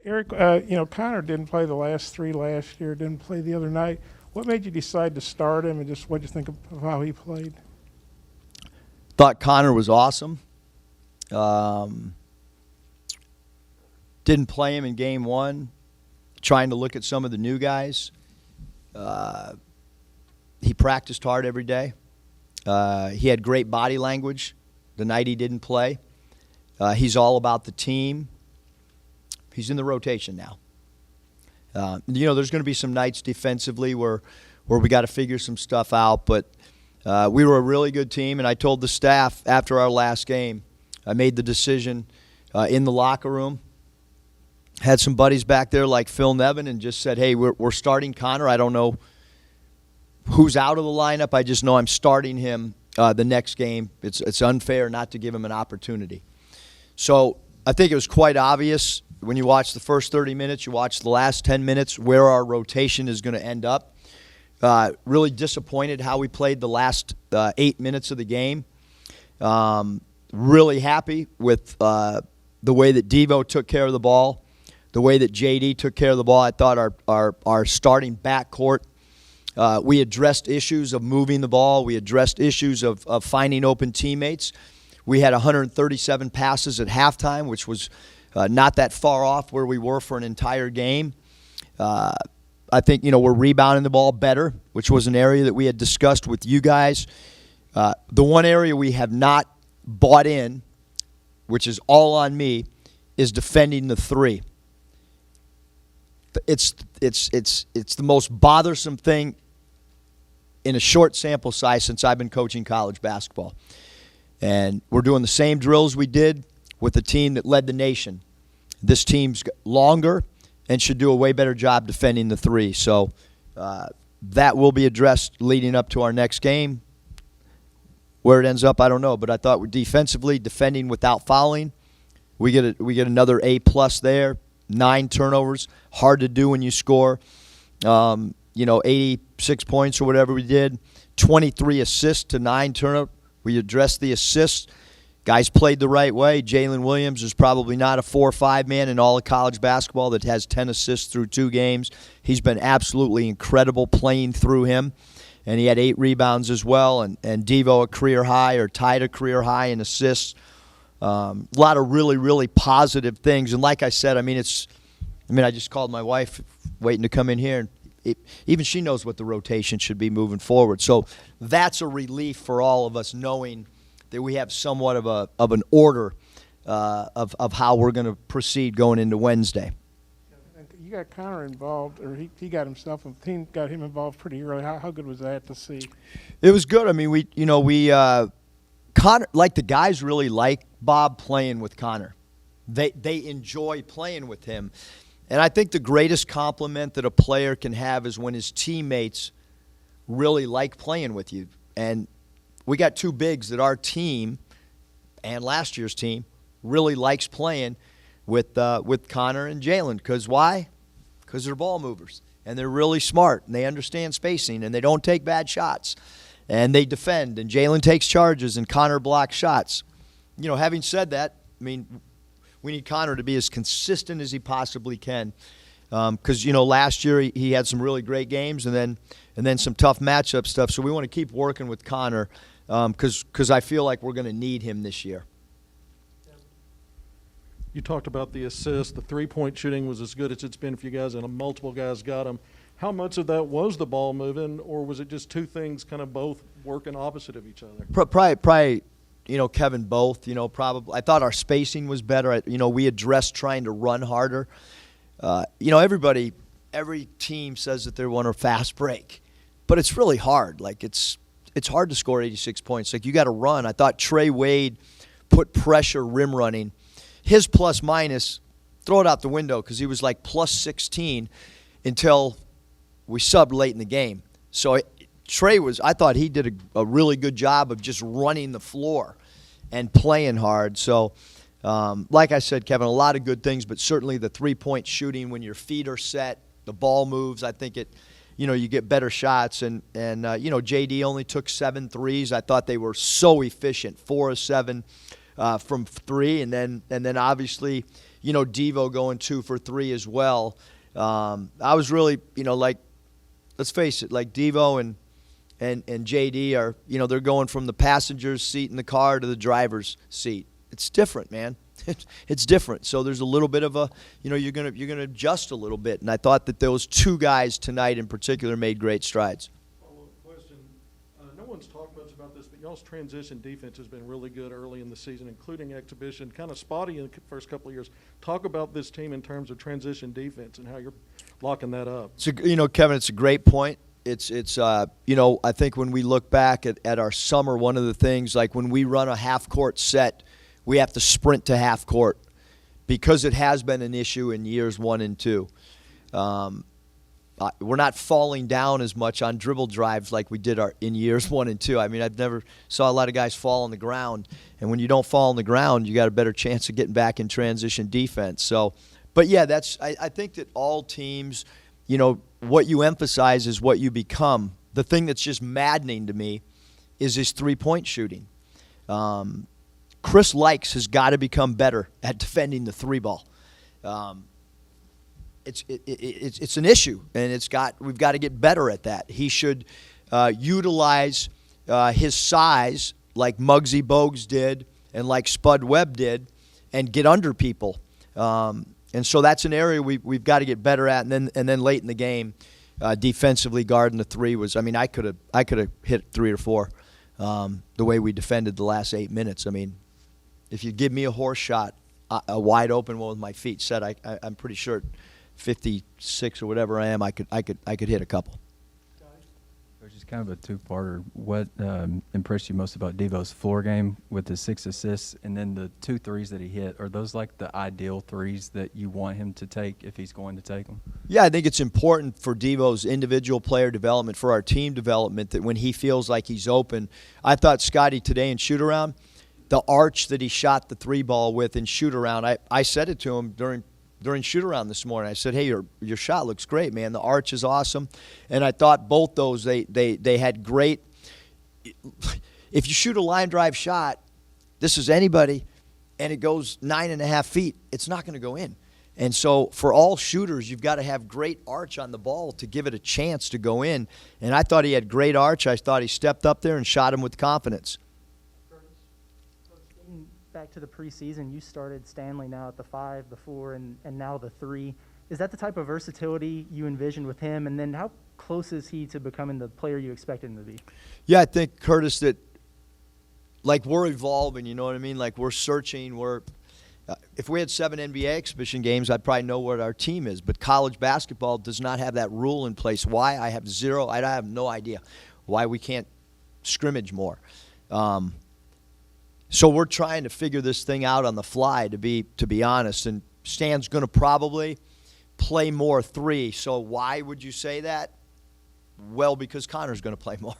Eric, Connor didn't play the last three last year, didn't play the other night. What made you decide to start him, and just what did you think of how he played? Thought Connor was awesome. Didn't play him in game one. Trying to look at some of the new guys. He practiced hard every day. He had great body language the night he didn't play. He's all about the team. He's in the rotation now. There's going to be some nights defensively where we got to figure some stuff out, but we were a really good team, and I told the staff after our last game, I made the decision in the locker room, had some buddies back there like Phil Nevin, and just said, hey, we're starting Connor. I don't know who's out of the lineup. I just know I'm starting him the next game. It's unfair not to give him an opportunity. So I think it was quite obvious when you watch the first 30 minutes, you watch the last 10 minutes, where our rotation is going to end up. Really disappointed how we played the last 8 minutes of the game. Really happy with the way that Devo took care of the ball, the way that JD took care of the ball. I thought our starting backcourt, we addressed issues of moving the ball. We addressed issues of finding open teammates. We had 137 passes at halftime, which was not that far off where we were for an entire game. I think, we're rebounding the ball better, which was an area that we had discussed with you guys. The one area we have not bought in, which is all on me, is defending the three. It's the most bothersome thing in a short sample size since I've been coaching college basketball. And we're doing the same drills we did with the team that led the nation. This team's longer and should do a way better job defending the three. So that will be addressed leading up to our next game. Where it ends up, I don't know. But I thought we're defensively defending without fouling. We get another A+ there. 9 turnovers, hard to do when you score. 86 points or whatever we did. 23 assists to 9 turnovers. We addressed the assists. Guys played the right way. Jalen Williams is probably not a 4 or 5 man in all of college basketball that has 10 assists through 2 games. He's been absolutely incredible playing through him. And he had 8 rebounds as well. And Devo a career high or tied a career high in assists. A lot of really, really positive things. And like I said, I just called my wife waiting to come in here. And even she knows what the rotation should be moving forward. So that's a relief for all of us, knowing that we have somewhat of an order of how we're going to proceed going into Wednesday. You got Connor involved, or he got himself, the team got him involved pretty early. How good was that to see? It was good. Connor, like the guys really like Bob playing with Connor. They enjoy playing with him. And I think the greatest compliment that a player can have is when his teammates really like playing with you. And we got 2 bigs that our team and last year's team really likes playing with Connor and Jalen. Because why? Because they're ball movers. And they're really smart. And they understand spacing. And they don't take bad shots. And they defend. And Jalen takes charges. And Connor blocks shots. Having said that, we need Connor to be as consistent as he possibly can. Because, last year he had some really great games and then some tough matchup stuff. So we want to keep working with Connor because I feel like we're going to need him this year. You talked about the assists. The three-point shooting was as good as it's been for you guys, and multiple guys got them. How much of that was the ball moving, or was it just 2 things kind of both working opposite of each other? Probably Kevin, both. Probably. I thought our spacing was better. We addressed trying to run harder. Every team says that they want a fast break, but it's really hard. Like it's hard to score 86 points. Like you got to run. I thought Trey Wade put pressure rim running. His plus minus, throw it out the window because he was like plus 16 until we subbed late in the game. So I thought he did a really good job of just running the floor and playing hard. So, like I said, Kevin, a lot of good things, but certainly the three-point shooting when your feet are set, the ball moves, I think you get better shots. And JD only took 7 threes. I thought they were so efficient, 4 of 7 from 3. And then obviously, Devo going 2 for 3 as well. I was really, like, let's face it, like Devo and JD are, they're going from the passenger's seat in the car to the driver's seat. It's different, man. It's different. So there's a little bit of a, you're gonna adjust a little bit. And I thought that those 2 guys tonight in particular made great strides. Follow-up question. No one's talked much about this, but y'all's transition defense has been really good early in the season, including exhibition, kind of spotty in the first couple of years. Talk about this team in terms of transition defense and how you're locking that up. Kevin, it's a great point. It's I think when we look back at our summer, one of the things, like when we run a half-court set, we have to sprint to half court because it has been an issue in years 1 and 2. We're not falling down as much on dribble drives like we did in years 1 and 2. I mean, I've never saw a lot of guys fall on the ground, and when you don't fall on the ground, you got a better chance of getting back in transition defense. So, but yeah, I think that all teams, what you emphasize is what you become. The thing that's just maddening to me is his 3-point shooting. Chris Likes has got to become better at defending the 3 ball. It's an issue, and we've got to get better at that. He should utilize his size like Muggsy Bogues did and like Spud Webb did, and get under people. And so that's an area we've got to get better at. And then late in the game, defensively guarding the 3 was. I mean, I could have hit 3 or 4 the way we defended the last 8 minutes. I mean, if you give me a horse shot, a wide open one with my feet set, I'm pretty sure 56 or whatever I am, I could hit a couple. There's just kind of a 2-parter. What impressed you most about Devo's floor game with the 6 assists, and then the 2 threes that he hit? Are those like the ideal threes that you want him to take if he's going to take them? Yeah, I think it's important for Devo's individual player development, for our team development, that when he feels like he's open. I thought Scotty today in shoot-around, the arch that he shot the 3 ball with in shoot-around, I said it to him during shoot-around this morning. I said, hey, your shot looks great, man. The arch is awesome. And I thought both those, they had great – if you shoot a line drive shot, this is anybody, and it goes 9.5 feet, it's not going to go in. And so for all shooters, you've got to have great arch on the ball to give it a chance to go in. And I thought he had great arch. I thought he stepped up there and shot him with confidence. Back to the preseason, you started Stanley now at the 5, the 4, and now the 3. Is that the type of versatility you envisioned with him? And then how close is he to becoming the player you expected him to be? Yeah, I think, Curtis, that like we're evolving, you know what I mean? Like we're searching. If we had 7 NBA exhibition games, I'd probably know what our team is. But college basketball does not have that rule in place. Why? I have no idea why we can't scrimmage more. So we're trying to figure this thing out on the fly, to be honest. And Stan's going to probably play more 3. So why would you say that? Well, because Connor's going to play more.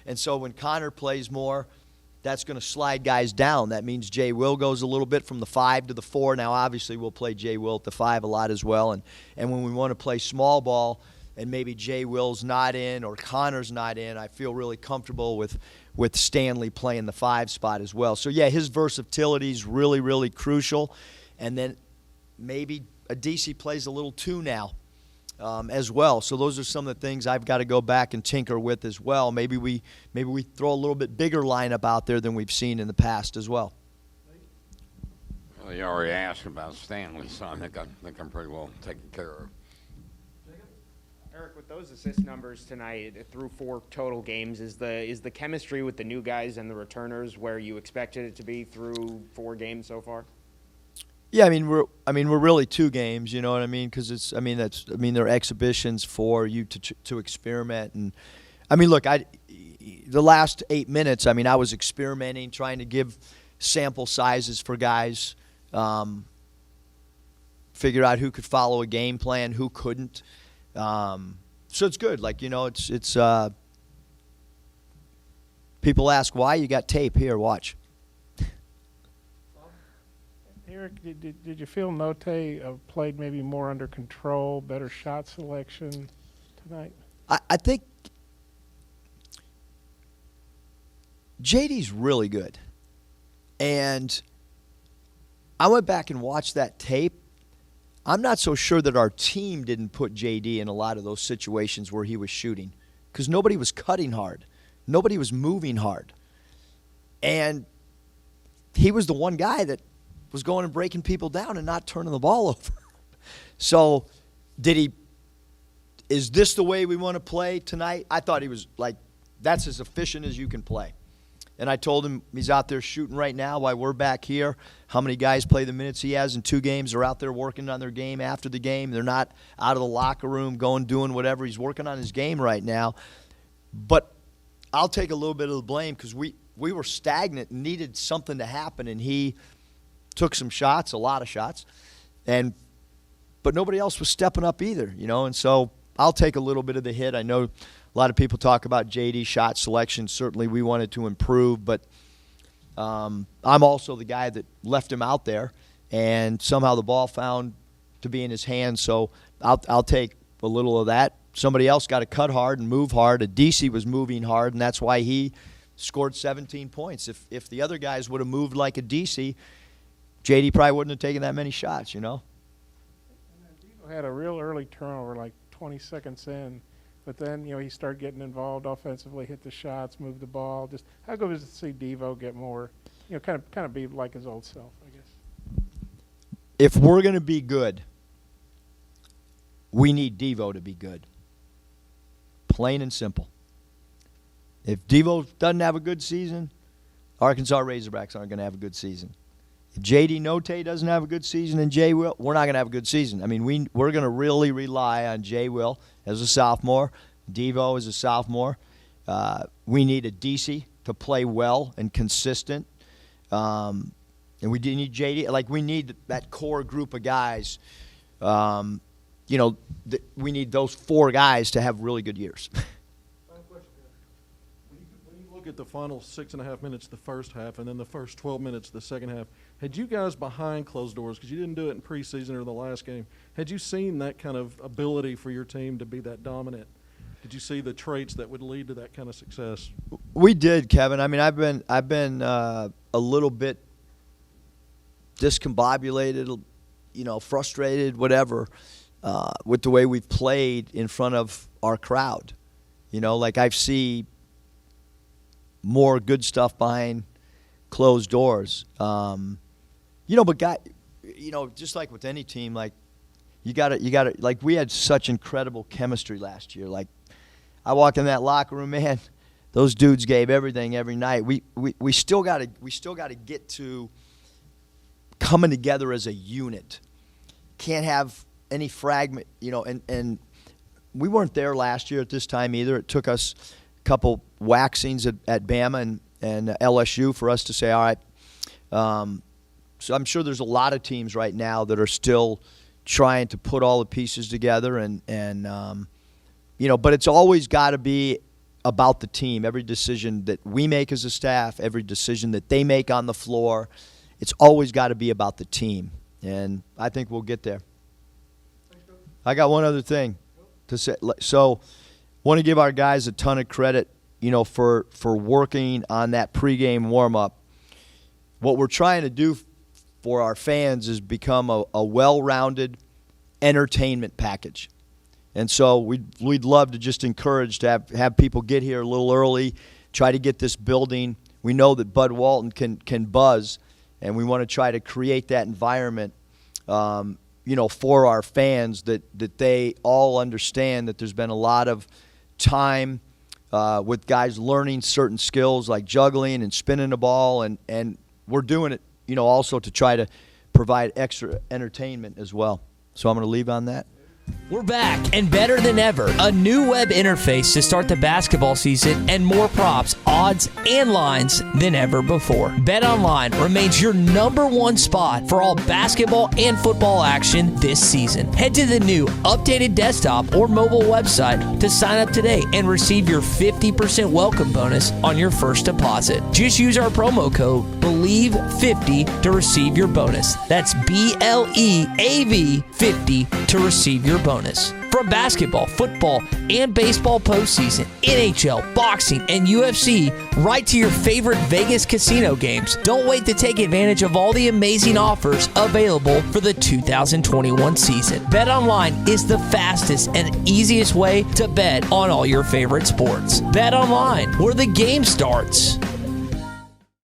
And so when Connor plays more, that's going to slide guys down. That means Jay Will goes a little bit from the 5 to the 4. Now, obviously, we'll play Jay Will at the 5 a lot as well. And when we want to play small ball and maybe Jay Will's not in or Connor's not in, I feel really comfortable with Stanley playing the 5 spot as well. So, yeah, his versatility is really, really crucial. And then maybe DC plays a little 2 now as well. So those are some of the things I've got to go back and tinker with as well. Maybe we throw a little bit bigger lineup out there than we've seen in the past as well. Well, you already asked about Stanley, so I think I'm pretty well taken care of. Eric, with those assist numbers tonight through 4 total games, is the chemistry with the new guys and the returners where you expected it to be through 4 games so far? Yeah, we're really 2 games, you know what I mean? Because they're exhibitions for you to experiment. And look, the last 8 minutes, I was experimenting, trying to give sample sizes for guys, figure out who could follow a game plan, who couldn't. So it's good. It's people ask why. You got tape here. Watch. Eric, did you feel Note played maybe more under control, better shot selection tonight? I think JD's really good. And I went back and watched that tape. I'm not so sure that our team didn't put JD in a lot of those situations where he was shooting because nobody was cutting hard. Nobody was moving hard. And he was the one guy that was going and breaking people down and not turning the ball over. So is this the way we want to play tonight? I thought he was like, that's as efficient as you can play. And I told him he's out there shooting right now while we're back here. How many guys play the minutes he has in 2 games? They're out there working on their game after the game. They're not out of the locker room doing whatever. He's working on his game right now. But I'll take a little bit of the blame because we were stagnant and needed something to happen, and he took some shots, a lot of shots, but nobody else was stepping up either, and so I'll take a little bit of the hit. I know a lot of people talk about JD shot selection. Certainly we wanted to improve, but I'm also the guy that left him out there, and somehow the ball found to be in his hands, so I'll take a little of that. Somebody else got to cut hard and move hard. Adesi was moving hard, and that's why he scored 17 points. If the other guys would have moved like Adesi, JD probably wouldn't have taken that many shots, And then Devo had a real early turnover, like 20 seconds in. But then, he started getting involved offensively, hit the shots, moved the ball. Just how good was it to see Devo get more, kind of be like his old self, I guess. If we're going to be good, we need Devo to be good. Plain and simple. If Devo doesn't have a good season, Arkansas Razorbacks aren't going to have a good season. If J.D. Notae doesn't have a good season and Jay Will, we're not going to have a good season. I mean, we're going to really rely on Jay Will as a sophomore, Devo as a sophomore. We need Adesi to play well and consistent. And we need J.D. Like, we need that core group of guys. We need those 4 guys to have really good years. Final question, When you look at the final 6.5 minutes the first half and then the first 12 minutes the second half, had you guys behind closed doors, because you didn't do it in preseason or the last game, had you seen that kind of ability for your team to be that dominant? Did you see the traits that would lead to that kind of success? We did, Kevin. I mean, I've been a little bit discombobulated, frustrated, whatever, with the way we've played in front of our crowd. Like I've seen more good stuff behind closed doors. But just like with any team, like you gotta, like we had such incredible chemistry last year. Like I walked in that locker room, man, those dudes gave everything every night. We still gotta get to coming together as a unit. Can't have any fragment, and we weren't there last year at this time either. It took us a couple waxings at Bama and LSU for us to say, all right. So I'm sure there's a lot of teams right now that are still trying to put all the pieces together, but it's always got to be about the team. Every decision that we make as a staff, every decision that they make on the floor, it's always got to be about the team, and I think we'll get there. I got one other thing to say. So, want to give our guys a ton of credit, for working on that pregame warm-up. What we're trying to do for our fans is become a well-rounded entertainment package. And so we'd love to just encourage to have people get here a little early, try to get this building. We know that Bud Walton can buzz, and we want to try to create that environment for our fans that they all understand that there's been a lot of time with guys learning certain skills like juggling and spinning the ball, and we're doing it, also to try to provide extra entertainment as well. So I'm going to leave on that. We're back and better than ever. A new web interface to start the basketball season and more props, odds, and lines than ever before. BetOnline remains your #1 spot for all basketball and football action this season. Head to the new updated desktop or mobile website to sign up today and receive your 50% welcome bonus on your first deposit. Just use our promo code BELIEVE50 to receive your bonus. That's BLEAV50 to receive your bonus. From basketball, football, and baseball postseason, NHL, boxing, and UFC, right to your favorite Vegas casino games. Don't wait to take advantage of all the amazing offers available for the 2021 season. BetOnline is the fastest and easiest way to bet on all your favorite sports. BetOnline, where the game starts.